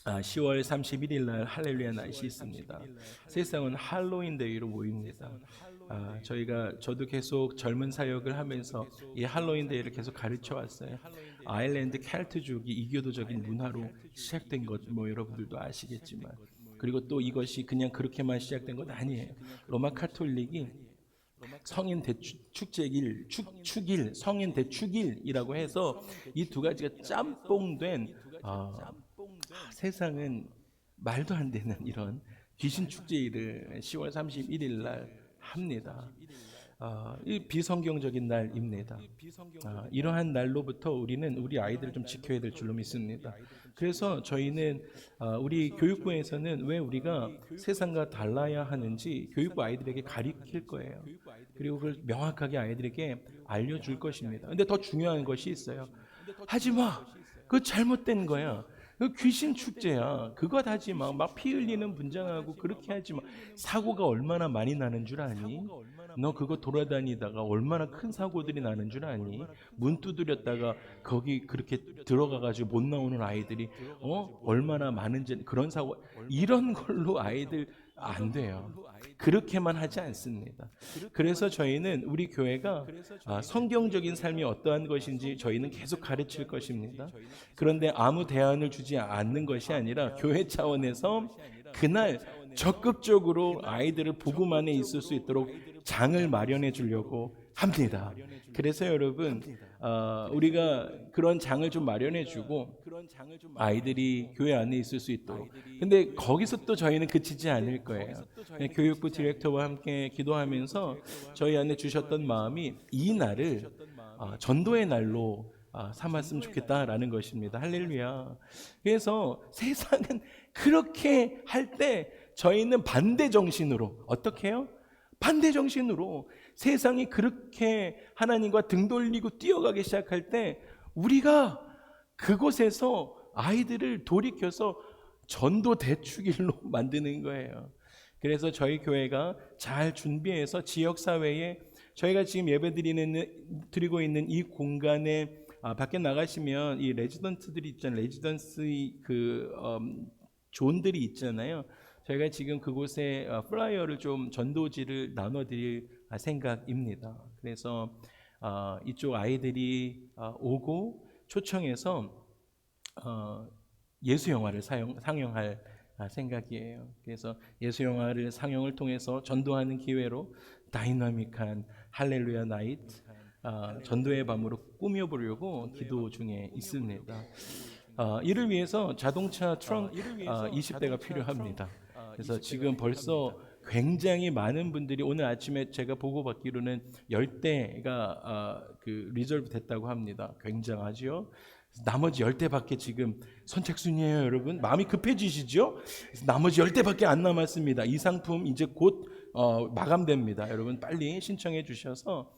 10월 31일 날 할렐루야 나잇이 있습니다. 세상은 할로윈 데이로 모입니다. 저도 계속 젊은 사역을 하면서 이 할로윈 데이를 계속 가르쳐 왔어요. 아일랜드 켈트족이 이교도적인 문화로 시작된 것 여러분들도 아시겠지만, 그리고 또 이것이 그냥 그렇게만 시작된 것 아니에요. 로마 카톨릭이 성인 대축제일, 축일, 성인 대축일이라고 해서 이 두 가지가 짬뽕된 세상은 말도 안 되는 이런 귀신 축제일을 10월 31일 날 합니다. 이 비성경적인 날입니다. 이러한 날로부터 우리는 우리 아이들을 좀 지켜야 될 줄로 믿습니다. 그래서 저희는 우리 교육부에서는 왜 우리가 세상과 달라야 하는지 교육부 아이들에게 가르칠 거예요. 그리고 그걸 명확하게 아이들에게 알려줄 것입니다. 근데 더 중요한 것이 있어요. 하지 마. 그거 잘못된 거야. 그 귀신 축제야. 그거 하지 마. 막 피 흘리는 분장하고 그렇게 하지 마. 사고가 얼마나 많이 나는 줄 아니? 너 그거 돌아다니다가 얼마나 큰 사고들이 나는 줄 아니? 문 두드렸다가 거기 그렇게 들어가가지고 못 나오는 아이들이 얼마나 많은지, 그런 사고, 이런 걸로 아이들 안 돼요. 그렇게만 하지 않습니다. 그래서 저희는 우리 교회가 성경적인 삶이 어떠한 것인지 저희는 계속 가르칠 것입니다. 그런데 아무 대안을 주지 않는 것이 아니라 교회 차원에서 그날 적극적으로 아이들을 복음 안에 있을 수 있도록 장을 마련해 주려고 합니다. 그래서 여러분, 우리가 그런 장을 좀 마련해 주고 아이들이 교회 안에 있을 수 있도록. 근데 거기서 또 저희는 그치지 않을 거예요. 교육부 디렉터와 함께 기도하면서 저희 안에 주셨던 마음이 이 날을 전도의 날로 삼았으면 좋겠다라는 것입니다. 할렐루야. 그래서 세상은 그렇게 할 때 저희는 반대 정신으로, 어떻게 해요? 반대 정신으로 세상이 그렇게 하나님과 등 돌리고 뛰어가기 시작할 때 우리가 그곳에서 아이들을 돌이켜서 전도 대축일로 만드는 거예요. 그래서 저희 교회가 잘 준비해서 지역사회에 저희가 지금 드리고 있는 이 공간에 밖에 나가시면 이 레지던트들이 있잖아요. 레지던스 존들이 있잖아요. 저희가 지금 그곳에 플라이어를 좀 전도지를 나눠드릴 생각입니다. 그래서 이쪽 아이들이 오고 초청해서 예수 영화를 상영할 생각이에요. 그래서 예수 영화를 상영을 통해서 전도하는 기회로 다이나믹한 할렐루야 나잇, 전도의 밤으로 꾸며보려고 기도 중에 있습니다. 이를 위해서 자동차 트렁크 20대가 필요합니다. 그래서 지금 벌써 굉장히 많은 분들이, 오늘 아침에 제가 보고받기로는 10대가 리저브 됐다고 합니다. 굉장하죠. 나머지 10대밖에 지금 선착순이에요, 여러분. 마음이 급해지시죠? 나머지 10대밖에 안 남았습니다. 이 상품 이제 곧 마감됩니다. 여러분 빨리 신청해 주셔서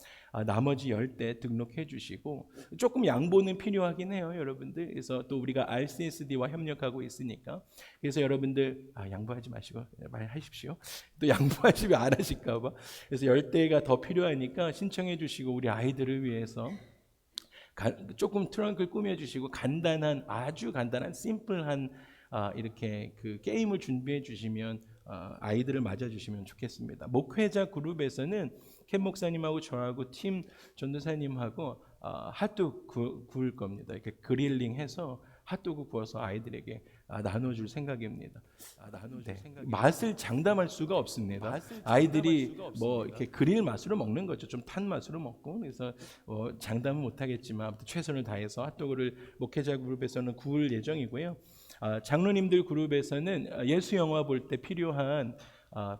나머지 10대 등록해 주시고, 조금 양보는 필요하긴 해요, 여러분들. 그래서 또 우리가 RCSD와 협력하고 있으니까, 그래서 여러분들 양보하지 마시고 말하십시오. 또 양보하시면 안 하실까 봐. 그래서 10대가 더 필요하니까 신청해 주시고, 우리 아이들을 위해서 조금 트렁크를 꾸며주시고 아주 간단한 심플한 이렇게 그 게임을 준비해 주시면 아이들을 맞아주시면 좋겠습니다. 목회자 그룹에서는 켄 목사님하고 저하고 팀 전도사님하고 핫도그 구울 겁니다. 이렇게 그릴링해서 핫도그 구워서 아이들에게 나눠줄 생각입니다. 맛을 장담할 수가 없습니다. 아이들이 뭐 이렇게 그릴 맛으로 먹는 거죠. 좀 탄 맛으로 먹고. 그래서 장담은 못하겠지만 최선을 다해서 핫도그를 목회자 그룹에서는 구울 예정이고요. 장로님들 그룹에서는 예수 영화 볼 때 필요한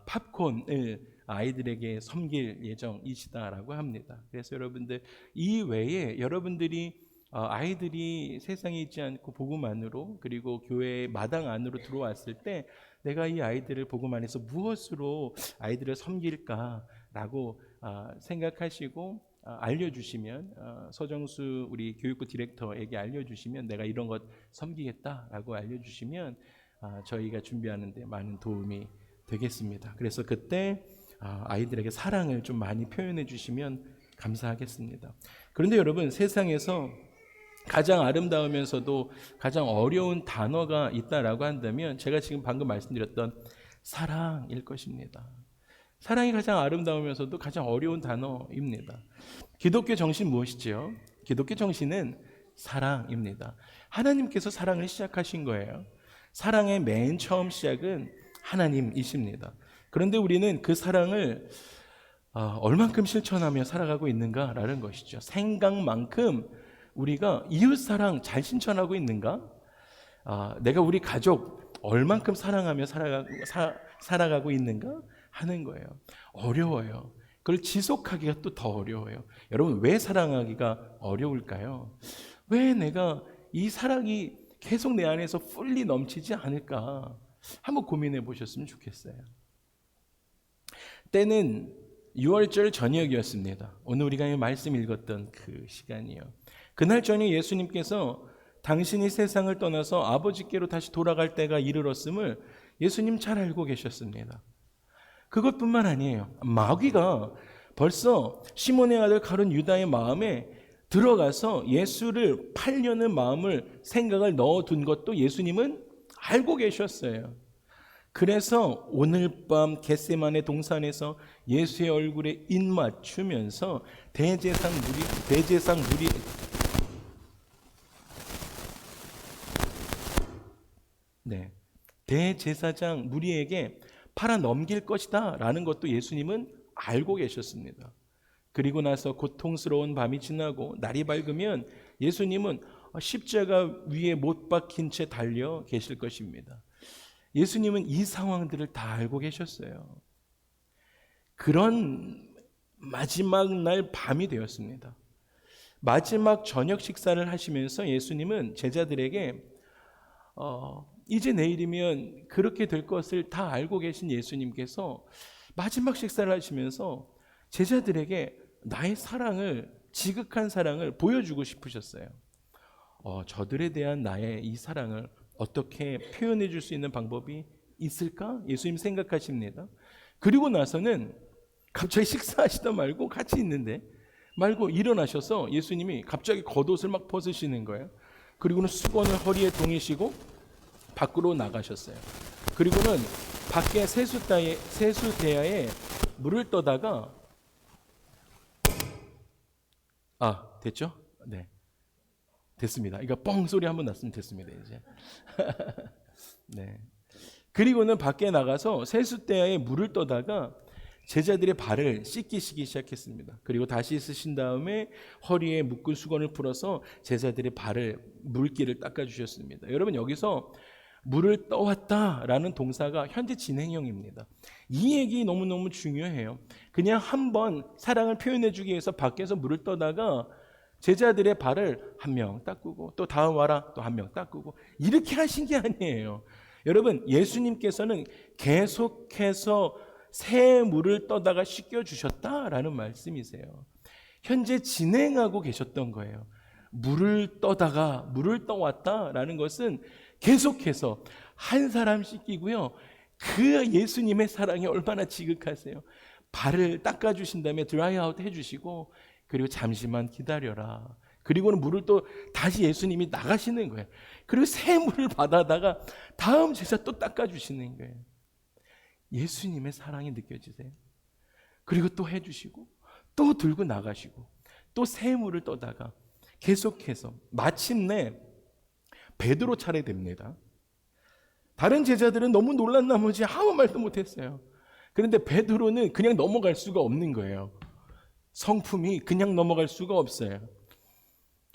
팝콘을 아이들에게 섬길 예정이시다라고 합니다. 그래서 여러분들 이 외에 여러분들이 아이들이 세상에 있지 않고 복음 안으로, 그리고 교회 마당 안으로 들어왔을 때 내가 이 아이들을 복음 안에서 무엇으로 아이들을 섬길까라고 생각하시고 알려주시면, 서정수 우리 교육부 디렉터에게 알려주시면, 내가 이런 것 섬기겠다라고 알려주시면 저희가 준비하는 데 많은 도움이 되겠습니다. 그래서 그때 아이들에게 사랑을 좀 많이 표현해 주시면 감사하겠습니다. 그런데 여러분, 세상에서 가장 아름다우면서도 가장 어려운 단어가 있다라고 한다면 제가 지금 방금 말씀드렸던 사랑일 것입니다. 사랑이 가장 아름다우면서도 가장 어려운 단어입니다. 기독교 정신 무엇이지요? 기독교 정신은 사랑입니다. 하나님께서 사랑을 시작하신 거예요. 사랑의 맨 처음 시작은 하나님이십니다. 그런데 우리는 그 사랑을 얼만큼 실천하며 살아가고 있는가라는 것이죠. 생각만큼 우리가 이웃사랑 잘 실천하고 있는가? 내가 우리 가족 얼만큼 사랑하며 살아가고 있는가? 하는 거예요. 어려워요. 그걸 지속하기가 또 더 어려워요. 여러분, 왜 사랑하기가 어려울까요? 왜 내가 이 사랑이 계속 내 안에서 풀리 넘치지 않을까? 한번 고민해 보셨으면 좋겠어요. 때는 6월절 저녁이었습니다. 오늘 우리가 말씀 읽었던 그 시간이요. 그날 저녁 예수님께서 당신이 세상을 떠나서 아버지께로 다시 돌아갈 때가 이르렀음을 예수님 잘 알고 계셨습니다. 그것뿐만 아니에요. 마귀가 벌써 시몬의 아들 가룟 유다의 마음에 들어가서 예수를 팔려는 생각을 넣어둔 것도 예수님은 알고 계셨어요. 그래서 오늘 밤 겟세마네 동산에서 예수의 얼굴에 입맞추면서 대제사장 무리에게 팔아 넘길 것이다 라는 것도 예수님은 알고 계셨습니다. 그리고 나서 고통스러운 밤이 지나고 날이 밝으면 예수님은 십자가 위에 못 박힌 채 달려 계실 것입니다. 예수님은 이 상황들을 다 알고 계셨어요. 그런 마지막 날 밤이 되었습니다. 마지막 저녁 식사를 하시면서 예수님은 제자들에게 이제 내일이면 그렇게 될 것을 다 알고 계신 예수님께서 마지막 식사를 하시면서 제자들에게 나의 사랑을, 지극한 사랑을 보여주고 싶으셨어요. 저들에 대한 나의 이 사랑을 어떻게 표현해 줄 수 있는 방법이 있을까? 예수님 생각하십니다. 그리고 나서는 갑자기 식사하시다 말고 같이 있는데 말고 일어나셔서 예수님이 갑자기 겉옷을 막 벗으시는 거예요. 그리고는 수건을 허리에 동이시고 밖으로 나가셨어요. 그리고는 밖에 세수대야에 물을 떠다가 됐죠? 네, 됐습니다. 이거 뻥 소리 한번 났으면 됐습니다. 이제 네. 그리고는 밖에 나가서 세수대야에 물을 떠다가 제자들의 발을 씻기시기 시작했습니다. 그리고 다시 씻으신 다음에 허리에 묶은 수건을 풀어서 제자들의 발을 물기를 닦아주셨습니다. 여러분, 여기서 물을 떠왔다라는 동사가 현재 진행형입니다. 이 얘기 너무너무 중요해요. 그냥 한번 사랑을 표현해주기 위해서 밖에서 물을 떠다가 제자들의 발을 한 명 닦고 또 다음 와라 또 한 명 닦고 이렇게 하신 게 아니에요. 여러분, 예수님께서는 계속해서 새 물을 떠다가 씻겨주셨다라는 말씀이세요. 현재 진행하고 계셨던 거예요. 물을 떠왔다라는 것은 계속해서 한 사람 씻기고요. 그 예수님의 사랑이 얼마나 지극하세요. 발을 닦아주신 다음에 드라이아웃 해주시고 그리고 잠시만 기다려라. 그리고는 물을 또 다시 예수님이 나가시는 거예요. 그리고 새 물을 받아다가 다음 제사 또 닦아주시는 거예요. 예수님의 사랑이 느껴지세요? 그리고 또 해주시고 또 들고 나가시고 또 새 물을 떠다가 계속해서 마침내 베드로 차례 됩니다. 다른 제자들은 너무 놀란 나머지 아무 말도 못했어요. 그런데 베드로는 그냥 넘어갈 수가 없는 거예요. 성품이 그냥 넘어갈 수가 없어요.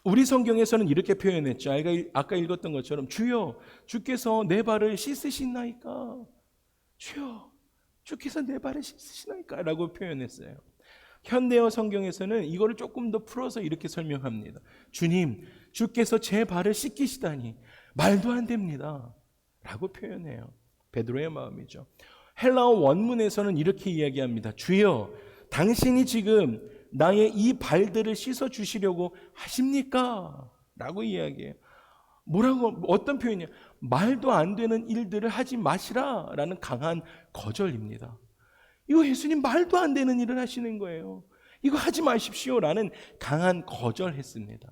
우리 성경에서는 이렇게 표현했죠. 아까 읽었던 것처럼 주여 주께서 내 발을 씻으시나이까. 주여 주께서 내 발을 씻으시나이까 라고 표현했어요. 현대어 성경에서는 이거를 조금 더 풀어서 이렇게 설명합니다. 주님, 주께서 제 발을 씻기시다니 말도 안 됩니다 라고 표현해요. 베드로의 마음이죠. 헬라어 원문에서는 이렇게 이야기합니다. 주여, 당신이 지금 나의 이 발들을 씻어 주시려고 하십니까? 라고 이야기해요. 어떤 표현이냐? 말도 안 되는 일들을 하지 마시라 라는 강한 거절입니다. 이거 예수님 말도 안 되는 일을 하시는 거예요. 이거 하지 마십시오 라는 강한 거절했습니다.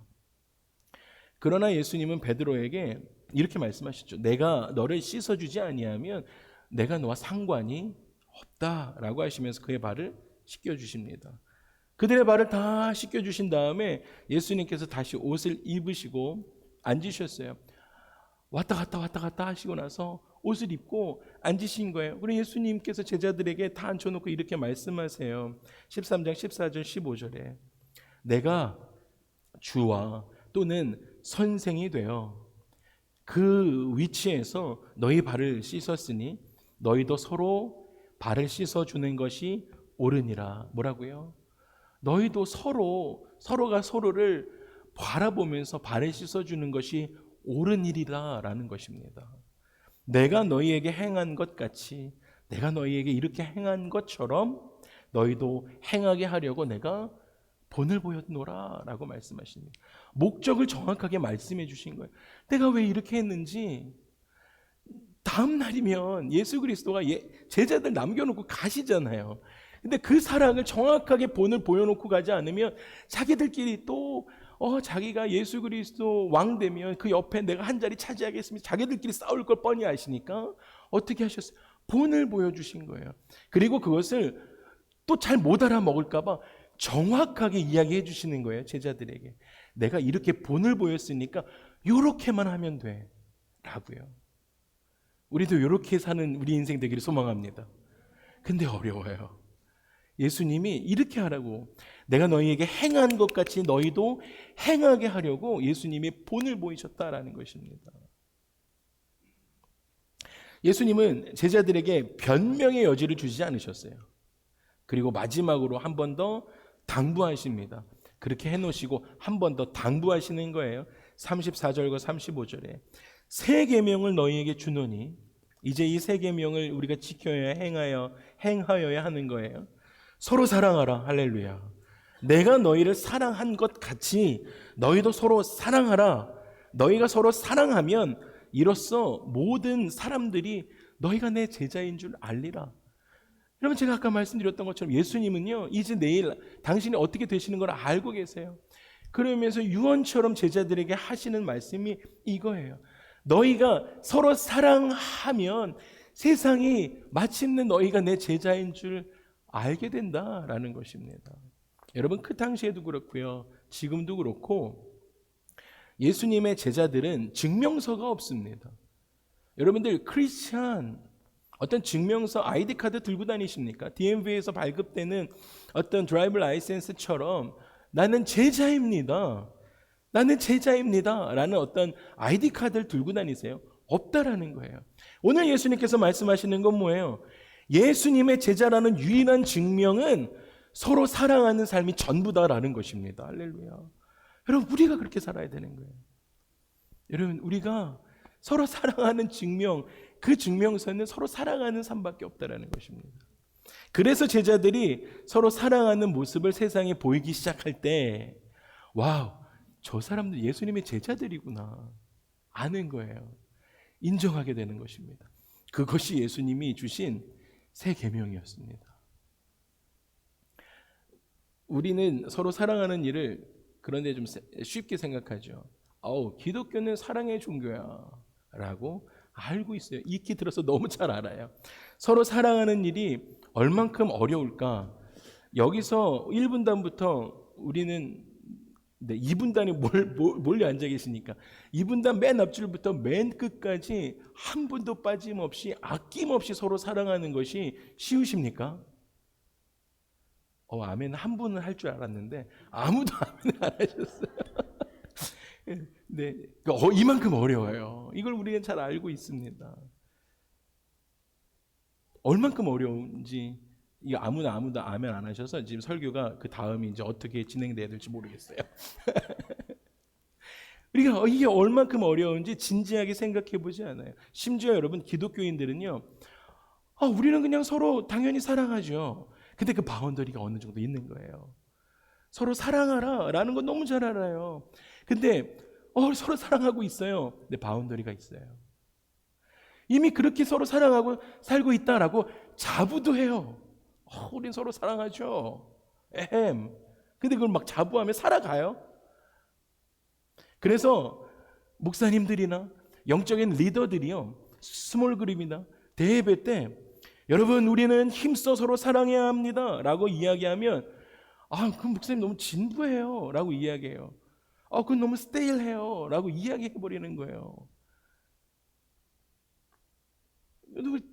그러나 예수님은 베드로에게 이렇게 말씀하셨죠. 내가 너를 씻어주지 아니하면 내가 너와 상관이 없다라고 하시면서 그의 발을 씻겨주십니다. 그들의 발을 다 씻겨주신 다음에 예수님께서 다시 옷을 입으시고 앉으셨어요. 왔다 갔다 하시고 나서 옷을 입고 앉으신 거예요. 그리고 예수님께서 제자들에게 다 앉혀놓고 이렇게 말씀하세요. 13장 14절 15절에 내가 주와 또는 선생이 되어 그 위치에서 너희 발을 씻었으니 너희도 서로 발을 씻어주는 것이 옳으니라. 뭐라고요? 너희도 서로가 서로를 바라보면서 발을 씻어주는 것이 옳은 일이라 라는 것입니다. 내가 너희에게 행한 것 같이 내가 너희에게 이렇게 행한 것처럼 너희도 행하게 하려고 내가 본을 보였노라 라고 말씀하십니다. 목적을 정확하게 말씀해 주신 거예요. 내가 왜 이렇게 했는지. 다음 날이면 예수 그리스도가 제자들 남겨놓고 가시잖아요. 근데 그 사랑을 정확하게 본을 보여놓고 가지 않으면 자기들끼리 또 자기가 예수 그리스도 왕 되면 그 옆에 내가 한 자리 차지하겠습니다. 자기들끼리 싸울 걸 뻔히 아시니까 어떻게 하셨어요? 본을 보여주신 거예요. 그리고 그것을 또 잘 못 알아먹을까 봐 정확하게 이야기해 주시는 거예요. 제자들에게. 내가 이렇게 본을 보였으니까 이렇게만 하면 돼 라고요. 우리도 이렇게 사는 우리 인생 되기를 소망합니다. 근데 어려워요. 예수님이 이렇게 하라고, 내가 너희에게 행한 것 같이 너희도 행하게 하려고 예수님이 본을 보이셨다라는 것입니다. 예수님은 제자들에게 변명의 여지를 주지 않으셨어요. 그리고 마지막으로 한 번 더 당부하십니다. 그렇게 해놓으시고 한 번 더 당부하시는 거예요. 34절과 35절에 새 계명을 너희에게 주노니, 이제 이 새 계명을 우리가 지켜야 행하여야 하는 거예요. 서로 사랑하라. 할렐루야. 내가 너희를 사랑한 것 같이 너희도 서로 사랑하라. 너희가 서로 사랑하면 이로써 모든 사람들이 너희가 내 제자인 줄 알리라. 여러분, 제가 아까 말씀드렸던 것처럼 예수님은요, 이제 내일 당신이 어떻게 되시는 걸 알고 계세요. 그러면서 유언처럼 제자들에게 하시는 말씀이 이거예요. 너희가 서로 사랑하면 세상이 마침내 너희가 내 제자인 줄 알게 된다라는 것입니다. 여러분, 그 당시에도 그렇고요, 지금도 그렇고 예수님의 제자들은 증명서가 없습니다. 여러분들 크리스찬 어떤 증명서, 아이디 카드 들고 다니십니까? DMV에서 발급되는 어떤 드라이브 라이센스처럼 나는 제자입니다, 나는 제자입니다 라는 어떤 아이디 카드를 들고 다니세요? 없다라는 거예요. 오늘 예수님께서 말씀하시는 건 뭐예요? 예수님의 제자라는 유일한 증명은 서로 사랑하는 삶이 전부다라는 것입니다. 할렐루야. 여러분, 우리가 그렇게 살아야 되는 거예요. 여러분, 우리가 서로 사랑하는 증명, 그 증명서는 서로 사랑하는 삶밖에 없다라는 것입니다. 그래서 제자들이 서로 사랑하는 모습을 세상에 보이기 시작할 때, 와우, 저 사람들 예수님의 제자들이구나 아는 거예요. 인정하게 되는 것입니다. 그것이 예수님이 주신 새 계명이었습니다. 우리는 서로 사랑하는 일을 그런데 좀 쉽게 생각하죠. 기독교는 사랑의 종교야 라고 알고 있어요. 익히 들어서 너무 잘 알아요. 서로 사랑하는 일이 얼만큼 어려울까. 여기서 1분단부터 우리는 2분단이 몰려 앉아 계시니까 2분단 맨 앞줄부터 맨 끝까지 한 분도 빠짐없이 아낌없이 서로 사랑하는 것이 쉬우십니까? 아멘 한 분은 할 줄 알았는데 아무도 아멘 안 하셨어요. 네, 이만큼 어려워요. 이걸 우리는 잘 알고 있습니다. 얼만큼 어려운지 이거 아무도 아멘 안 하셔서 지금 설교가 그 다음이 이제 어떻게 진행돼야 될지 모르겠어요. 우리가 이게 얼만큼 어려운지 진지하게 생각해 보지 않아요. 심지어 여러분, 기독교인들은요, 우리는 그냥 서로 당연히 사랑하죠. 근데 그 바운더리가 어느 정도 있는 거예요. 서로 사랑하라 라는 건 너무 잘 알아요. 근데 서로 사랑하고 있어요. 근데 바운더리가 있어요. 이미 그렇게 서로 사랑하고 살고 있다라고 자부도 해요. 우린 서로 사랑하죠. 근데 그걸 막 자부하며 살아가요. 그래서 목사님들이나 영적인 리더들이요, 스몰 그룹이나 대예배 때 여러분 우리는 힘써 서로 사랑해야 합니다 라고 이야기하면 그 목사님 너무 진부해요 라고 이야기해요. 그건 너무 스테일해요 라고 이야기해버리는 거예요.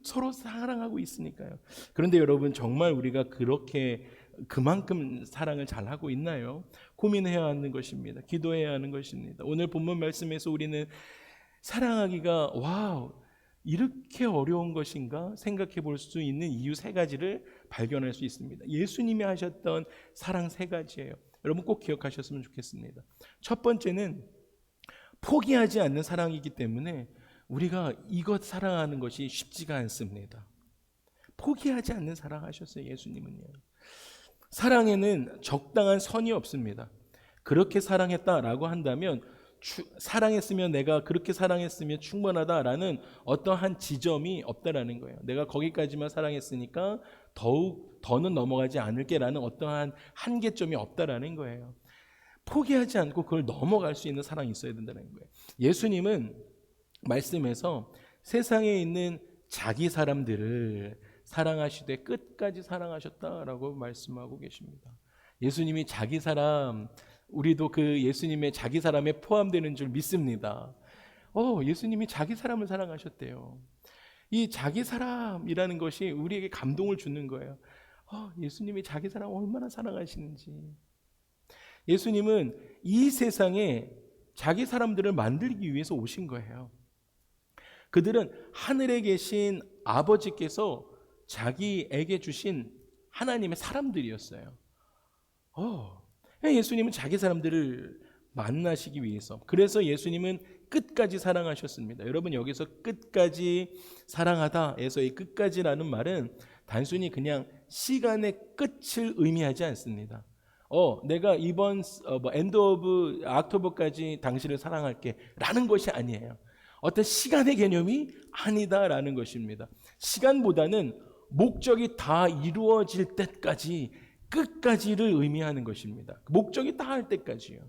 서로 사랑하고 있으니까요. 그런데 여러분 정말 우리가 그만큼 사랑을 잘하고 있나요? 고민해야 하는 것입니다. 기도해야 하는 것입니다. 오늘 본문 말씀에서 우리는 사랑하기가 이렇게 어려운 것인가 생각해 볼 수 있는 이유 3가지를 발견할 수 있습니다. 예수님이 하셨던 사랑 3가지예요. 여러분 꼭 기억하셨으면 좋겠습니다. 첫 번째는 포기하지 않는 사랑이기 때문에 우리가 이것 사랑하는 것이 쉽지가 않습니다. 포기하지 않는 사랑하셨어요. 예수님은요. 사랑에는 적당한 선이 없습니다. 그렇게 사랑했다라고 한다면 사랑했으면 내가 그렇게 사랑했으면 충분하다라는 어떠한 지점이 없다라는 거예요. 내가 거기까지만 사랑했으니까 더는 넘어가지 않을게라는 어떠한 한계점이 없다라는 거예요. 포기하지 않고 그걸 넘어갈 수 있는 사랑이 있어야 된다는 거예요. 예수님은 말씀에서 세상에 있는 자기 사람들을 사랑하시되 끝까지 사랑하셨다라고 말씀하고 계십니다. 예수님이 자기 사람, 우리도 그 예수님의 자기 사람에 포함되는 줄 믿습니다. 예수님이 자기 사람을 사랑하셨대요. 이 자기 사람이라는 것이 우리에게 감동을 주는 거예요. 예수님이 자기 사람 얼마나 사랑하시는지. 예수님은 이 세상에 자기 사람들을 만들기 위해서 오신 거예요. 그들은 하늘에 계신 아버지께서 자기에게 주신 하나님의 사람들이었어요. 예수님은 자기 사람들을 만나시기 위해서, 그래서 예수님은 끝까지 사랑하셨습니다. 여러분 여기서 끝까지 사랑하다에서 이 끝까지라는 말은 단순히 그냥 시간의 끝을 의미하지 않습니다. 내가 이번 엔드 오브 옥토버까지 당신을 사랑할게 라는 것이 아니에요. 어떤 시간의 개념이 아니다라는 것입니다. 시간보다는 목적이 다 이루어질 때까지, 끝까지를 의미하는 것입니다. 목적이 다 할 때까지요.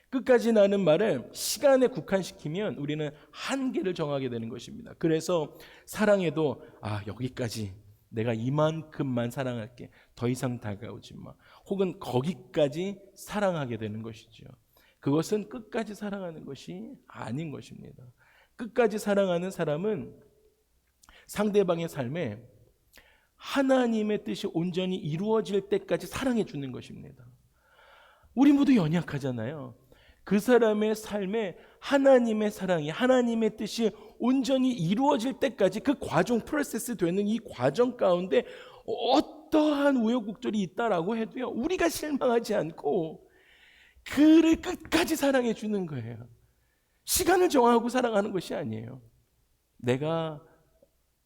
끝까지라는 말을 시간에 국한시키면 우리는 한계를 정하게 되는 것입니다. 그래서 사랑에도 여기까지, 내가 이만큼만 사랑할게, 더 이상 다가오지 마, 혹은 거기까지 사랑하게 되는 것이죠. 그것은 끝까지 사랑하는 것이 아닌 것입니다. 끝까지 사랑하는 사람은 상대방의 삶에 하나님의 뜻이 온전히 이루어질 때까지 사랑해 주는 것입니다. 우리 모두 연약하잖아요. 그 사람의 삶에 하나님의 사랑이, 하나님의 뜻이 온전히 이루어질 때까지 그 과정, 프로세스 되는 이 과정 가운데 어떠한 우여곡절이 있다라고 해도요, 우리가 실망하지 않고 그를 끝까지 사랑해 주는 거예요. 시간을 정하고 사랑하는 것이 아니에요. 내가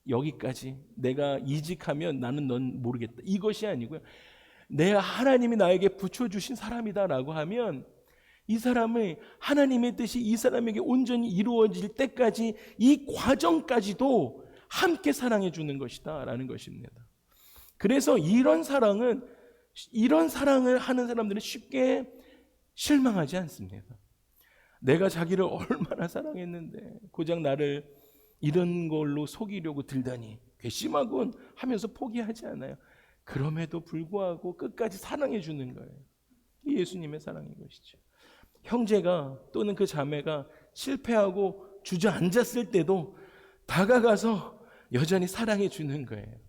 여기까지, 내가 이직하면 나는 넌 모르겠다, 이것이 아니고요, 내가 하나님이 나에게 붙여주신 사람이다라고 하면 이 사람의 하나님의 뜻이 이 사람에게 온전히 이루어질 때까지, 이 과정까지도 함께 사랑해 주는 것이다 라는 것입니다. 그래서 이런 사랑을 하는 사람들은 쉽게 실망하지 않습니다. 내가 자기를 얼마나 사랑했는데 고작 나를 이런 걸로 속이려고 들다니 괘씸하군 하면서 포기하지 않아요. 그럼에도 불구하고 끝까지 사랑해 주는 거예요. 이 예수님의 사랑인 것이죠. 형제가 또는 그 자매가 실패하고 주저앉았을 때도 다가가서 여전히 사랑해 주는 거예요.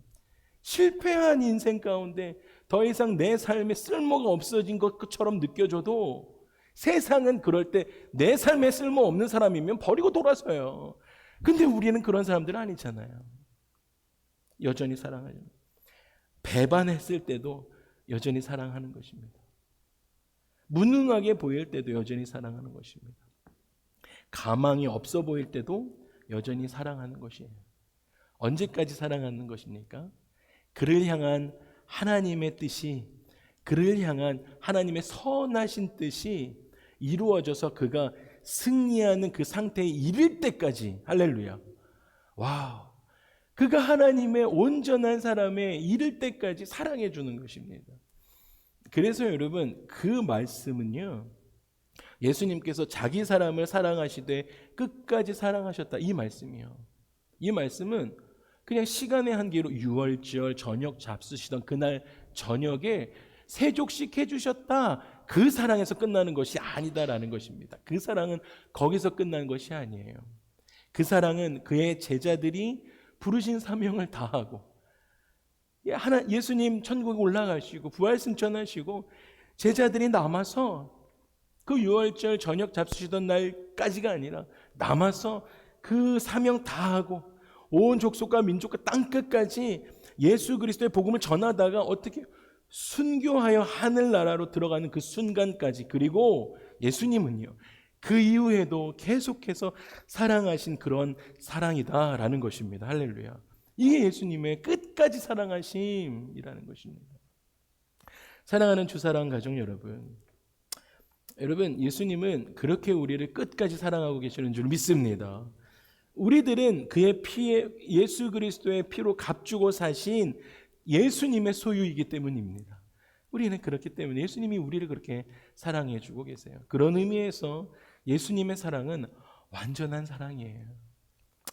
실패한 인생 가운데 더 이상 내 삶에 쓸모가 없어진 것처럼 느껴져도 세상은 그럴 때 내 삶에 쓸모없는 사람이면 버리고 돌아서요. 근데 우리는 그런 사람들은 아니잖아요. 여전히 사랑하죠. 배반했을 때도 여전히 사랑하는 것입니다. 무능하게 보일 때도 여전히 사랑하는 것입니다. 가망이 없어 보일 때도 여전히 사랑하는 것이에요. 언제까지 사랑하는 것입니까? 그를 향한 하나님의 뜻이, 그를 향한 하나님의 선하신 뜻이 이루어져서 그가 승리하는 그 상태에 이를 때까지. 할렐루야. 와우. 그가 하나님의 온전한 사람에 이를 때까지 사랑해 주는 것입니다. 그래서 여러분 그 말씀은요, 예수님께서 자기 사람을 사랑하시되 끝까지 사랑하셨다, 이 말씀이요. 이 말씀은 그냥 시간의 한계로 유월절 저녁 잡수시던 그날 저녁에 세족식 해주셨다, 그 사랑에서 끝나는 것이 아니다라는 것입니다. 그 사랑은 거기서 끝난 것이 아니에요. 그 사랑은 그의 제자들이 부르신 사명을 다하고 예수님 천국에 올라가시고 부활승천하시고 제자들이 남아서 그 유월절 저녁 잡수시던 날까지가 아니라 남아서 그 사명 다하고 온 족속과 민족과 땅끝까지 예수 그리스도의 복음을 전하다가 어떻게 순교하여 하늘나라로 들어가는 그 순간까지, 그리고 예수님은요 그 이후에도 계속해서 사랑하신 그런 사랑이다라는 것입니다. 할렐루야. 이게 예수님의 끝까지 사랑하심이라는 것입니다. 사랑하는 주사랑 가족 여러분, 예수님은 그렇게 우리를 끝까지 사랑하고 계시는 줄 믿습니다. 우리들은 그의 피에, 예수 그리스도의 피로 값주고 사신 예수님의 소유이기 때문입니다. 우리는 그렇기 때문에 예수님이 우리를 그렇게 사랑해 주고 계세요. 그런 의미에서 예수님의 사랑은 완전한 사랑이에요.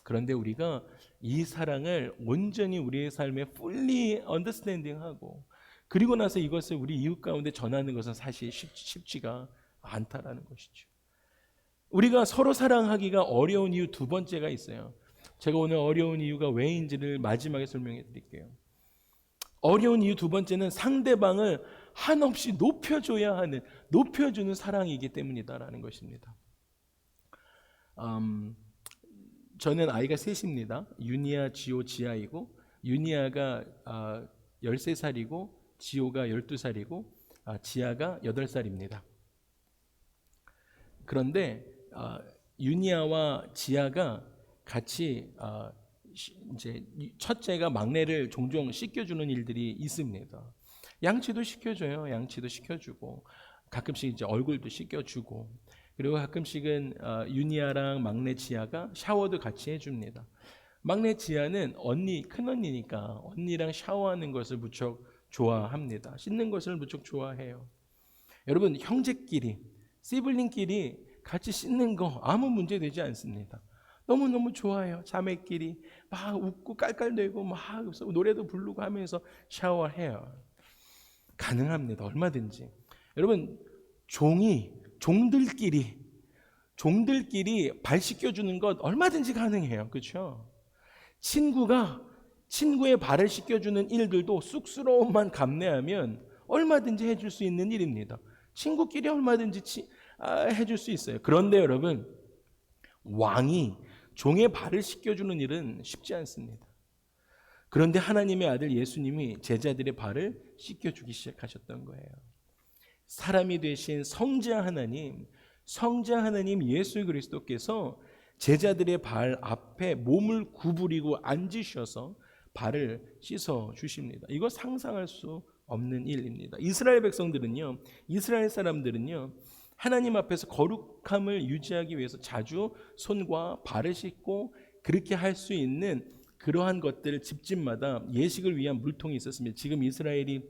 그런데 우리가 이 사랑을 온전히 우리의 삶에 fully understanding하고 그리고 나서 이것을 우리 이웃 가운데 전하는 것은 사실 쉽지가 않다라는 것이죠. 우리가 서로 사랑하기가 어려운 이유 두 번째가 있어요. 제가 오늘 어려운 이유가 왜인지를 마지막에 설명해 드릴게요. 어려운 이유 두 번째는 상대방을 한없이 높여주는 사랑이기 때문이다라는 것입니다. 저는 아이가 셋입니다. 유니아, 지호, 지아이고, 유니아가 13살이고 지호가 12살이고 지아가 8살입니다. 그런데 유니아와 지아가 같이 이제 첫째가 막내를 종종 씻겨주는 일들이 있습니다. 양치도 시켜주고 가끔씩 이제 얼굴도 씻겨주고, 그리고 가끔씩은 유니아랑 막내 지아가 샤워도 같이 해줍니다. 막내 지아는 큰 언니니까 언니랑 샤워하는 것을 무척 좋아합니다. 씻는 것을 무척 좋아해요. 여러분, 형제끼리, 시블링끼리 같이 씻는 거 아무 문제 되지 않습니다. 너무너무 좋아해요. 자매끼리 막 웃고 깔깔대고 막 노래도 부르고 하면서 샤워해요. 가능합니다. 얼마든지. 여러분, 종들끼리 발 씻겨주는 것 얼마든지 가능해요. 그렇죠? 친구의 발을 씻겨주는 일들도 쑥스러움만 감내하면 얼마든지 해줄 수 있는 일입니다. 친구끼리 얼마든지 해줄 수 있어요. 그런데 여러분, 왕이 종의 발을 씻겨주는 일은 쉽지 않습니다. 그런데 하나님의 아들 예수님이 제자들의 발을 씻겨주기 시작하셨던 거예요. 사람이 되신 성자 하나님 예수 그리스도께서 제자들의 발 앞에 몸을 구부리고 앉으셔서 발을 씻어 주십니다. 이거 상상할 수 없는 일입니다. 이스라엘 사람들은요 하나님 앞에서 거룩함을 유지하기 위해서 자주 손과 발을 씻고 그렇게 할 수 있는 그러한 것들, 집집마다 예식을 위한 물통이 있었습니다. 지금 이스라엘이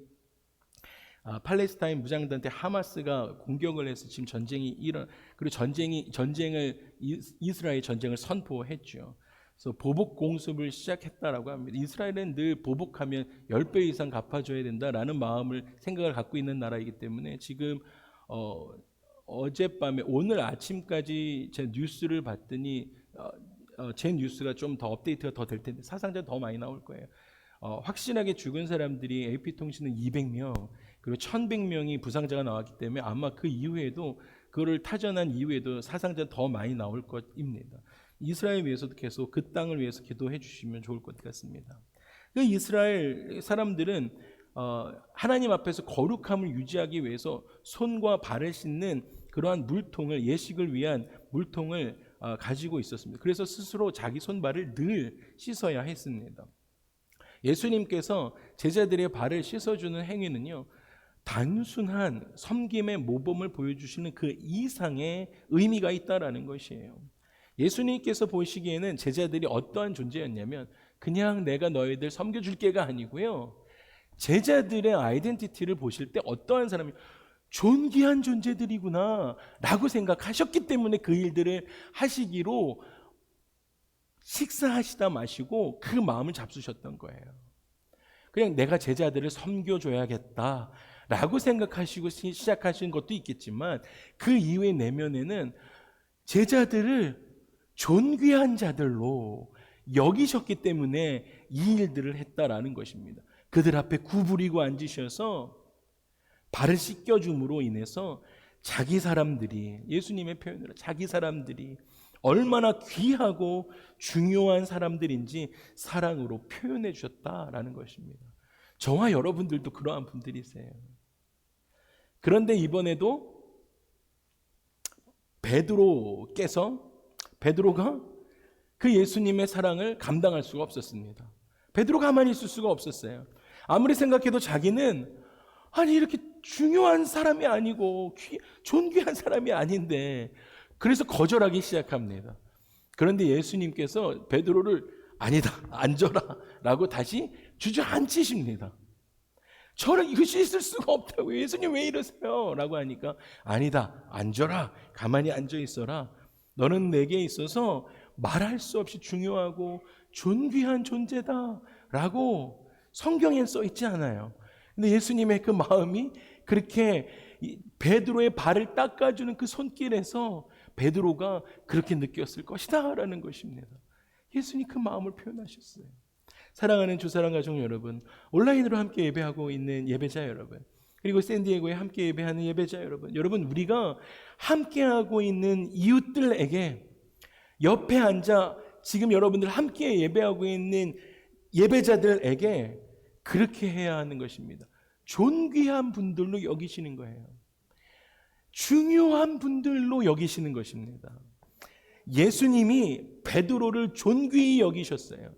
팔레스타인 무장단체 하마스가 공격을 해서 지금 그리고 이스라엘 전쟁을 선포했죠. 그래서 보복 공습을 시작했다라고 합니다. 이스라엘은 늘 보복하면 10배 이상 갚아줘야 된다라는 생각을 갖고 있는 나라이기 때문에 지금 어젯밤에 오늘 아침까지 제 뉴스를 봤더니 제 뉴스가 좀 더 업데이트가 더 될 텐데 사상자 더 많이 나올 거예요. 확실하게 죽은 사람들이 AP통신은 200명 그리고 1100명이 부상자가 나왔기 때문에 아마 그 이후에도 그거를 타전한 이후에도 사상자 더 많이 나올 것입니다. 이스라엘 위해서도 계속 그 땅을 위해서 기도해 주시면 좋을 것 같습니다. 그 이스라엘 사람들은 하나님 앞에서 거룩함을 유지하기 위해서 손과 발을 씻는 그러한 물통을, 예식을 위한 물통을 가지고 있었습니다. 그래서 스스로 자기 손발을 늘 씻어야 했습니다. 예수님께서 제자들의 발을 씻어주는 행위는요 단순한 섬김의 모범을 보여주시는 그 이상의 의미가 있다라는 것이에요. 예수님께서 보시기에는 제자들이 어떠한 존재였냐면 그냥 내가 너희들 섬겨줄게가 아니고요, 제자들의 아이덴티티를 보실 때 어떠한 사람이, 존귀한 존재들이구나 라고 생각하셨기 때문에 그 일들을 하시기로 식사하시다 마시고 그 마음을 잡수셨던 거예요. 그냥 내가 제자들을 섬겨줘야겠다 라고 생각하시고 시작하신 것도 있겠지만 그 이후의 내면에는 제자들을 존귀한 자들로 여기셨기 때문에 이 일들을 했다라는 것입니다. 그들 앞에 구부리고 앉으셔서 발을 씻겨줌으로 인해서 자기 사람들이, 예수님의 표현으로 자기 사람들이 얼마나 귀하고 중요한 사람들인지 사랑으로 표현해 주셨다라는 것입니다. 저와 여러분들도 그러한 분들이세요. 그런데 이번에도 베드로가 그 예수님의 사랑을 감당할 수가 없었습니다. 베드로 가만히 있을 수가 없었어요. 아무리 생각해도 자기는 아니 이렇게 중요한 사람이 아니고 존귀한 사람이 아닌데 그래서 거절하기 시작합니다. 그런데 예수님께서 베드로를 아니다 앉아라 라고 다시 주저앉히십니다. 저는 이것이 있을 수가 없다고 예수님 왜 이러세요? 라고 하니까 아니다 앉아라 가만히 앉아 있어라. 너는 내게 있어서 말할 수 없이 중요하고 존귀한 존재다 라고 성경에 써 있지 않아요. 근데 예수님의 그 마음이 그렇게 베드로의 발을 닦아주는 그 손길에서 베드로가 그렇게 느꼈을 것이다 라는 것입니다. 예수님 그 마음을 표현하셨어요. 사랑하는 주사랑 가족 여러분, 온라인으로 함께 예배하고 있는 예배자 여러분, 그리고 샌디에고에 함께 예배하는 예배자 여러분, 우리가 함께하고 있는 이웃들에게 옆에 앉아 지금 여러분들 함께 예배하고 있는 예배자들에게 그렇게 해야 하는 것입니다. 존귀한 분들로 여기시는 거예요. 중요한 분들로 여기시는 것입니다. 예수님이 베드로를 존귀히 여기셨어요.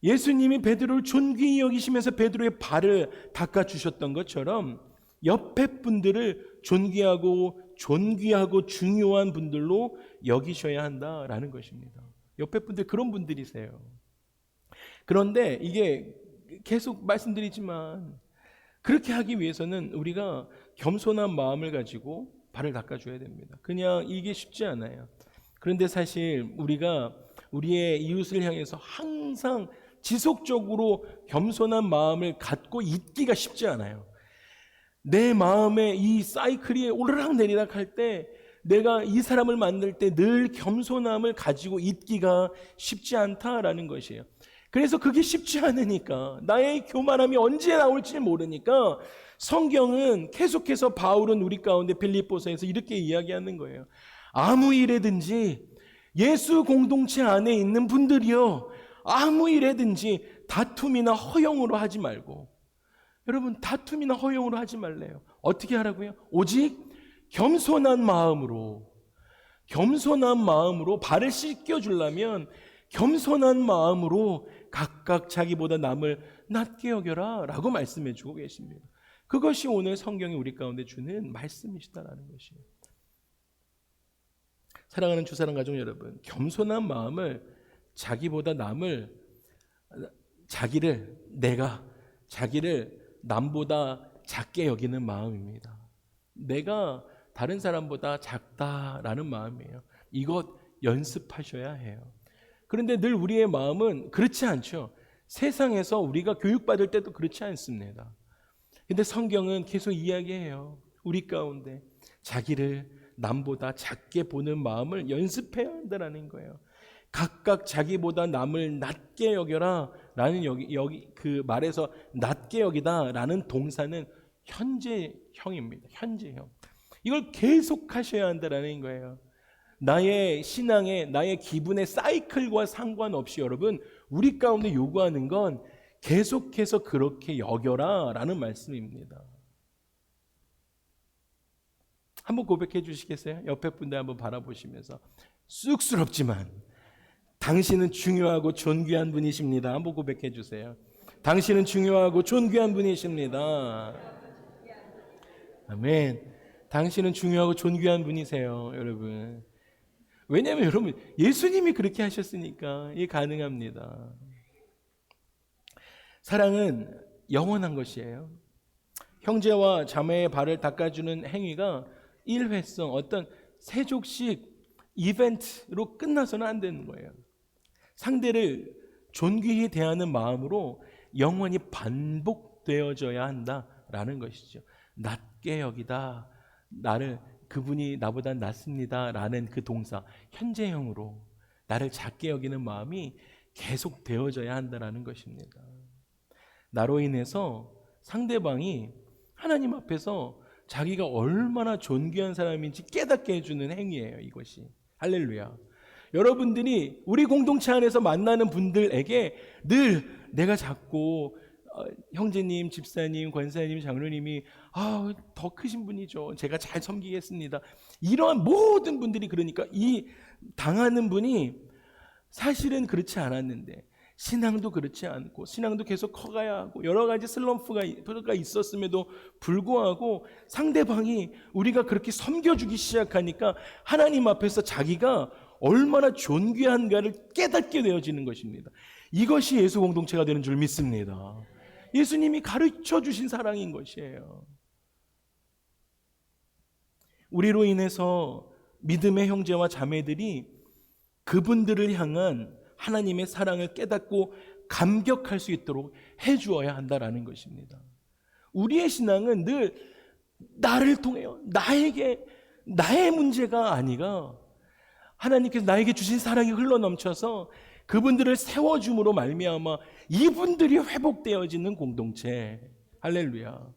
예수님이 베드로를 존귀히 여기시면서 베드로의 발을 닦아주셨던 것처럼 옆에 분들을 존귀하고 중요한 분들로 여기셔야 한다라는 것입니다. 옆에 분들 그런 분들이세요. 그런데 이게 계속 말씀드리지만 그렇게 하기 위해서는 우리가 겸손한 마음을 가지고 발을 닦아줘야 됩니다. 그냥 이게 쉽지 않아요. 그런데 사실 우리가 우리의 이웃을 향해서 항상 지속적으로 겸손한 마음을 갖고 있기가 쉽지 않아요. 내 마음에 이 사이클이 오르락 내리락 할 때 내가 이 사람을 만날 때 늘 겸손함을 가지고 있기가 쉽지 않다라는 것이에요. 그래서 그게 쉽지 않으니까 나의 교만함이 언제 나올지 모르니까 성경은 계속해서 바울은 우리 가운데 빌립보서에서 이렇게 이야기하는 거예요. 아무 일에든지 예수 공동체 안에 있는 분들이요, 아무 일에든지 다툼이나 허용으로 하지 말고, 여러분 다툼이나 허용으로 하지 말래요. 어떻게 하라고요? 오직 겸손한 마음으로 발을 씻겨주려면 겸손한 마음으로 각각 자기보다 남을 낮게 여겨라 라고 말씀해 주고 계십니다. 그것이 오늘 성경이 우리 가운데 주는 말씀이시다라는 것이에요. 사랑하는 주사랑 가족 여러분, 겸손한 마음을 자기보다 남을, 자기를 남보다 작게 여기는 마음입니다. 내가 다른 사람보다 작다라는 마음이에요. 이것 연습하셔야 해요. 그런데 늘 우리의 마음은 그렇지 않죠. 세상에서 우리가 교육받을 때도 그렇지 않습니다. 근데 성경은 계속 이야기해요. 우리 가운데 자기를 남보다 작게 보는 마음을 연습해야 한다는 거예요. 각각 자기보다 남을 낮게 여겨라 라는 여기 그 말에서 낮게 여기다 라는 동사는 현재형입니다. 현재형. 이걸 계속 하셔야 한다는 거예요. 나의 신앙의, 나의 기분의 사이클과 상관없이 여러분, 우리 가운데 요구하는 건 계속해서 그렇게 여겨라 라는 말씀입니다. 한번 고백해 주시겠어요? 옆에 분들 한번 바라보시면서 쑥스럽지만 당신은 중요하고 존귀한 분이십니다. 한번 고백해 주세요. 당신은 중요하고 존귀한 분이십니다. 아멘. 당신은 중요하고 존귀한 분이세요, 여러분. 왜냐하면 여러분 예수님이 그렇게 하셨으니까 이게 가능합니다. 사랑은 영원한 것이에요. 형제와 자매의 발을 닦아주는 행위가 일회성, 어떤 세족식 이벤트로 끝나서는 안 되는 거예요. 상대를 존귀히 대하는 마음으로 영원히 반복되어져야 한다라는 것이죠. 낮게 여기다, 그분이 나보다 낫습니다 라는 그 동사, 현재형으로 나를 작게 여기는 마음이 계속 되어져야 한다는 것입니다. 나로 인해서 상대방이 하나님 앞에서 자기가 얼마나 존귀한 사람인지 깨닫게 해주는 행위예요, 이것이. 할렐루야. 여러분들이 우리 공동체 안에서 만나는 분들에게 늘 내가 작고 형제님, 집사님, 권사님, 장로님이 더 크신 분이죠. 제가 잘 섬기겠습니다. 이러한 모든 분들이, 그러니까 이 당하는 분이 사실은 그렇지 않았는데, 신앙도 그렇지 않고, 신앙도 계속 커가야 하고, 여러 가지 슬럼프가 있었음에도 불구하고 상대방이 우리가 그렇게 섬겨주기 시작하니까 하나님 앞에서 자기가 얼마나 존귀한가를 깨닫게 되어지는 것입니다. 이것이 예수 공동체가 되는 줄 믿습니다. 예수님이 가르쳐 주신 사랑인 것이에요. 우리로 인해서 믿음의 형제와 자매들이 그분들을 향한 하나님의 사랑을 깨닫고 감격할 수 있도록 해주어야 한다라는 것입니다. 우리의 신앙은 늘 나를 통해요, 나의 문제가 아니라 하나님께서 나에게 주신 사랑이 흘러넘쳐서 그분들을 세워줌으로 말미암아 이분들이 회복되어지는 공동체, 할렐루야,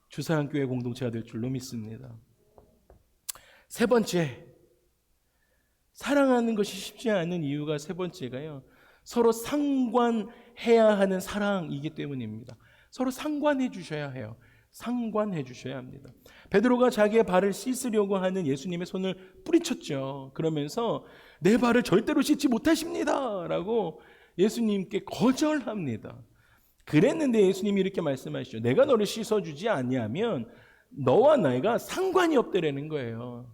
주사랑교회 공동체가 될 줄로 믿습니다. 세 번째, 사랑하는 것이 쉽지 않은 이유가 세 번째가요, 서로 상관해야 하는 사랑이기 때문입니다. 서로 상관해 주셔야 해요. 상관해 주셔야 합니다. 베드로가 자기의 발을 씻으려고 하는 예수님의 손을 뿌리쳤죠. 그러면서 내 발을 절대로 씻지 못하십니다 라고 예수님께 거절합니다. 그랬는데 예수님이 이렇게 말씀하시죠. 내가 너를 씻어주지 아니하면 너와 나가 상관이 없다라는 거예요.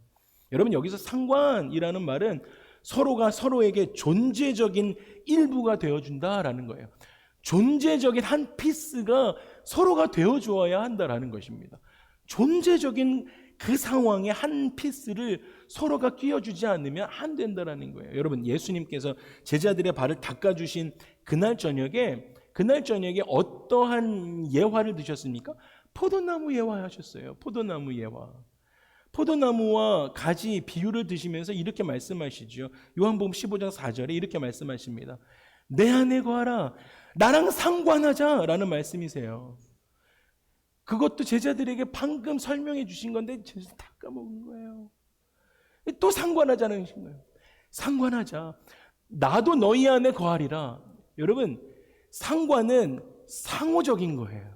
여러분, 여기서 상관이라는 말은 서로가 서로에게 존재적인 일부가 되어준다라는 거예요. 존재적인 한 피스가 서로가 되어주어야 한다라는 것입니다. 존재적인 그 상황에 한 피스를 서로가 끼워주지 않으면 안 된다라는 거예요. 여러분, 예수님께서 제자들의 발을 닦아주신 그날 저녁에 어떠한 예화를 드셨습니까? 포도나무 예화하셨어요. 포도나무 예화. 포도나무와 가지 비유를 드시면서 이렇게 말씀하시죠. 요한복음 15장 4절에 이렇게 말씀하십니다. 내 안에 거하라, 나랑 상관하자라는 말씀이세요. 그것도 제자들에게 방금 설명해 주신 건데 제자들 다 까먹은 거예요. 또 상관하자는 거예요. 상관하자. 나도 너희 안에 거하리라. 여러분, 상관은 상호적인 거예요.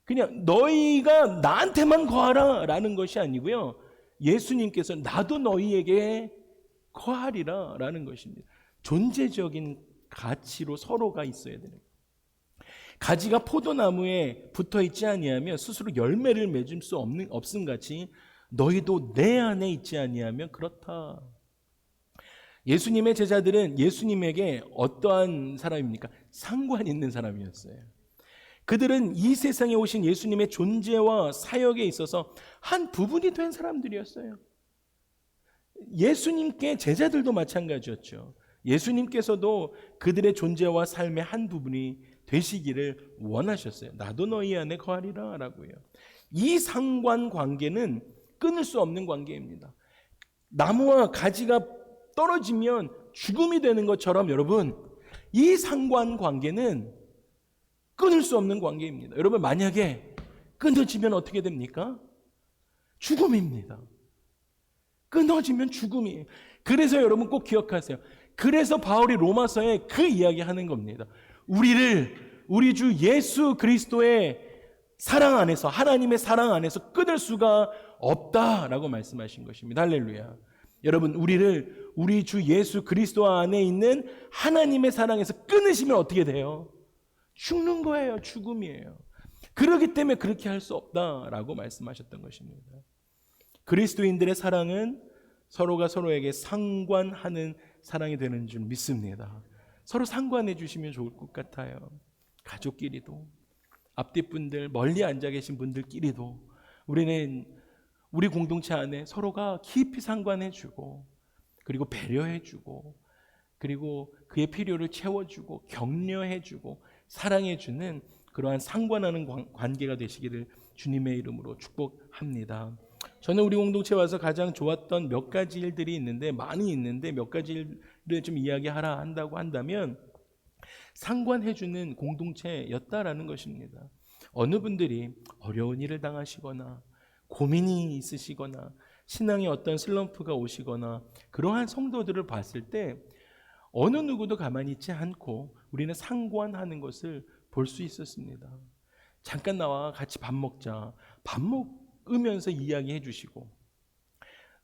그냥 너희가 나한테만 거하라 라는 것이 아니고요, 예수님께서 나도 너희에게 거하리라 라는 것입니다. 존재적인 가치로 서로가 있어야 되는 거예요. 가지가 포도나무에 붙어있지 아니하면 스스로 열매를 맺을 수 없음 같이 너희도 내 안에 있지 아니하면 그렇다. 예수님의 제자들은 예수님에게 어떠한 사람입니까? 상관 있는 사람이었어요. 그들은 이 세상에 오신 예수님의 존재와 사역에 있어서 한 부분이 된 사람들이었어요. 예수님께 제자들도 마찬가지였죠. 예수님께서도 그들의 존재와 삶의 한 부분이 되시기를 원하셨어요. 나도 너희 안에 거하리라 라고요. 이 상관관계는 끊을 수 없는 관계입니다. 나무와 가지가 떨어지면 죽음이 되는 것처럼 여러분, 이 상관관계는 끊을 수 없는 관계입니다. 여러분, 만약에 끊어지면 어떻게 됩니까? 죽음입니다. 끊어지면 죽음이에요. 그래서 여러분 꼭 기억하세요. 그래서 바울이 로마서에 그 이야기 하는 겁니다. 우리 주 예수 그리스도의 사랑 안에서, 하나님의 사랑 안에서 끊을 수가 없다라고 말씀하신 것입니다. 할렐루야. 여러분, 우리 주 예수 그리스도 안에 있는 하나님의 사랑에서 끊으시면 어떻게 돼요? 죽는 거예요. 죽음이에요. 그렇기 때문에 그렇게 할 수 없다라고 말씀하셨던 것입니다. 그리스도인들의 사랑은 서로가 서로에게 상관하는 사랑이 되는 줄 믿습니다. 서로 상관해 주시면 좋을 것 같아요. 가족끼리도, 앞뒤 분들, 멀리 앉아 계신 분들끼리도 우리는 우리 공동체 안에 서로가 깊이 상관해주고, 그리고 배려해주고, 그리고 그의 필요를 채워주고 격려해주고 사랑해주는 그러한 상관하는 관계가 되시기를 주님의 이름으로 축복합니다. 저는 우리 공동체 와서 가장 좋았던 몇 가지 일들이 있는데, 많이 있는데 몇 가지 일을 좀 이야기하라 한다고 한다면 상관해주는 공동체였다라는 것입니다. 어느 분들이 어려운 일을 당하시거나 고민이 있으시거나 신앙에 어떤 슬럼프가 오시거나 그러한 성도들을 봤을 때 어느 누구도 가만히 있지 않고 우리는 상관하는 것을 볼 수 있었습니다. 잠깐 나와 같이 밥 먹자. 밥 먹으면서 이야기해 주시고,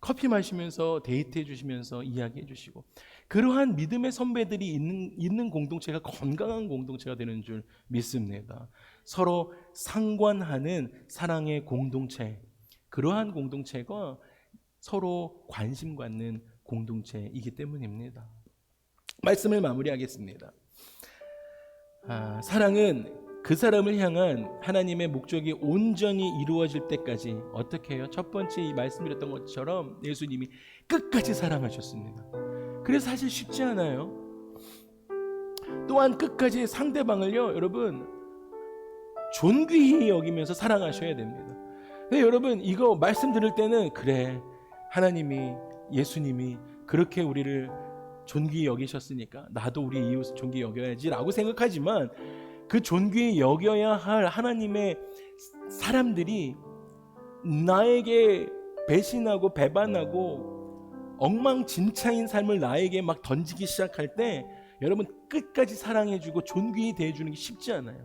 커피 마시면서 데이트해 주시면서 이야기해 주시고, 그러한 믿음의 선배들이 있는 공동체가 건강한 공동체가 되는 줄 믿습니다. 서로 상관하는 사랑의 공동체, 그러한 공동체가 서로 관심 갖는 공동체이기 때문입니다. 말씀을 마무리하겠습니다. 사랑은 그 사람을 향한 하나님의 목적이 온전히 이루어질 때까지 어떻게 해요? 첫 번째 이 말씀드렸던 것처럼 예수님이 끝까지 사랑하셨습니다. 그래서 사실 쉽지 않아요. 또한 끝까지 상대방을요, 여러분 존귀히 여기면서 사랑하셔야 됩니다. 근데 여러분 이거 말씀 들을 때는 그래, 하나님이, 예수님이 그렇게 우리를 존귀히 여기셨으니까 나도 우리 이웃을 존귀히 여겨야지 라고 생각하지만, 그 존귀히 여겨야 할 하나님의 사람들이 나에게 배신하고 배반하고 엉망진창인 삶을 나에게 막 던지기 시작할 때 여러분 끝까지 사랑해주고 존귀히 대해주는 게 쉽지 않아요.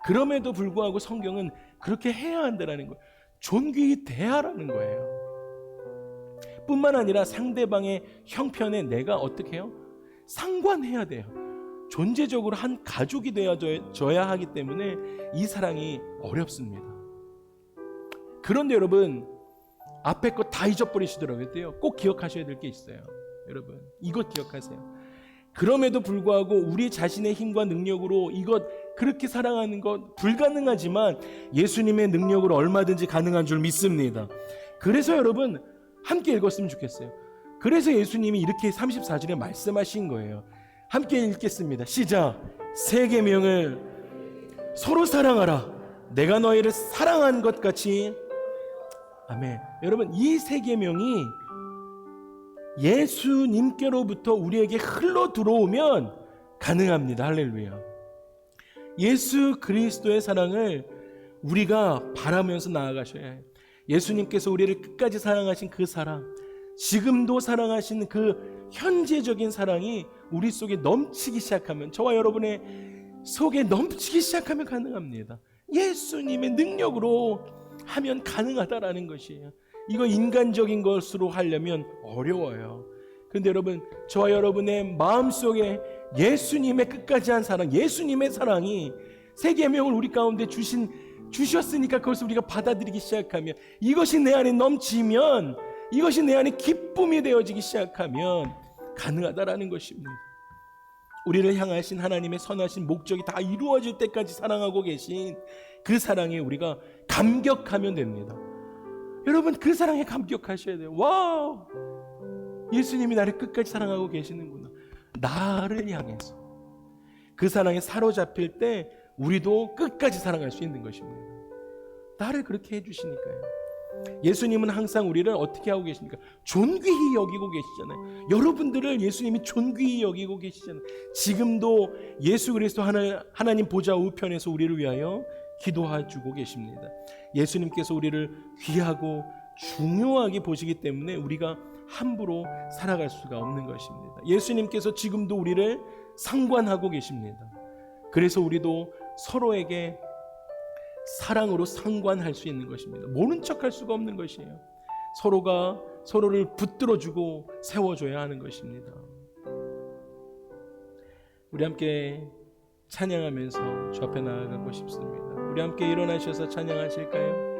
그럼에도 불구하고 성경은 그렇게 해야 한다는 거예요. 존귀히 대하라는 거예요. 뿐만 아니라 상대방의 형편에 내가 어떻게 해요? 상관해야 돼요. 존재적으로 한 가족이 되어져야 하기 때문에 이 사랑이 어렵습니다. 그런데 여러분 앞에 거 다 잊어버리시더라고요. 꼭 기억하셔야 될 게 있어요. 여러분 이것 기억하세요. 그럼에도 불구하고 우리 자신의 힘과 능력으로 이것 그렇게 사랑하는 것 불가능하지만 예수님의 능력으로 얼마든지 가능한 줄 믿습니다. 그래서 여러분 함께 읽었으면 좋겠어요. 그래서 예수님이 이렇게 34절에 말씀하신 거예요. 함께 읽겠습니다. 시작. 세 계명을 서로 사랑하라. 내가 너희를 사랑한 것 같이. 아멘. 여러분 이 세 계명이 예수님께로부터 우리에게 흘러 들어오면 가능합니다. 할렐루야. 예수 그리스도의 사랑을 우리가 바라면서 나아가셔야 해요. 예수님께서 우리를 끝까지 사랑하신 그 사랑, 지금도 사랑하시는 그 현재적인 사랑이 우리 속에 넘치기 시작하면, 저와 여러분의 속에 넘치기 시작하면 가능합니다. 예수님의 능력으로 하면 가능하다라는 것이에요. 이거 인간적인 것으로 하려면 어려워요. 그런데 여러분 저와 여러분의 마음속에 예수님의 끝까지 한 사랑, 예수님의 사랑이 세 계명을 우리 가운데 주셨으니까 그것을 우리가 받아들이기 시작하면, 이것이 내 안에 넘치면, 이것이 내 안에 기쁨이 되어지기 시작하면 가능하다라는 것입니다. 우리를 향하신 하나님의 선하신 목적이 다 이루어질 때까지 사랑하고 계신 그 사랑에 우리가 감격하면 됩니다. 여러분 그 사랑에 감격하셔야 돼요. 와우, 예수님이 나를 끝까지 사랑하고 계시는구나. 나를 향해서 그 사랑에 사로잡힐 때 우리도 끝까지 사랑할 수 있는 것입니다. 나를 그렇게 해주시니까요. 예수님은 항상 우리를 어떻게 하고 계십니까? 존귀히 여기고 계시잖아요. 여러분들을 예수님이 존귀히 여기고 계시잖아요. 지금도 예수 그리스도 하나님 보좌 우편에서 우리를 위하여 기도해주고 계십니다. 예수님께서 우리를 귀하고 중요하게 보시기 때문에 우리가 함부로 살아갈 수가 없는 것입니다. 예수님께서 지금도 우리를 상관하고 계십니다. 그래서 우리도 서로에게 사랑으로 상관할 수 있는 것입니다. 모른 척할 수가 없는 것이에요. 서로가 서로를 붙들어주고 세워줘야 하는 것입니다. 우리 함께 찬양하면서 주 앞에 나아가고 싶습니다. 우리 함께 일어나셔서 찬양하실까요?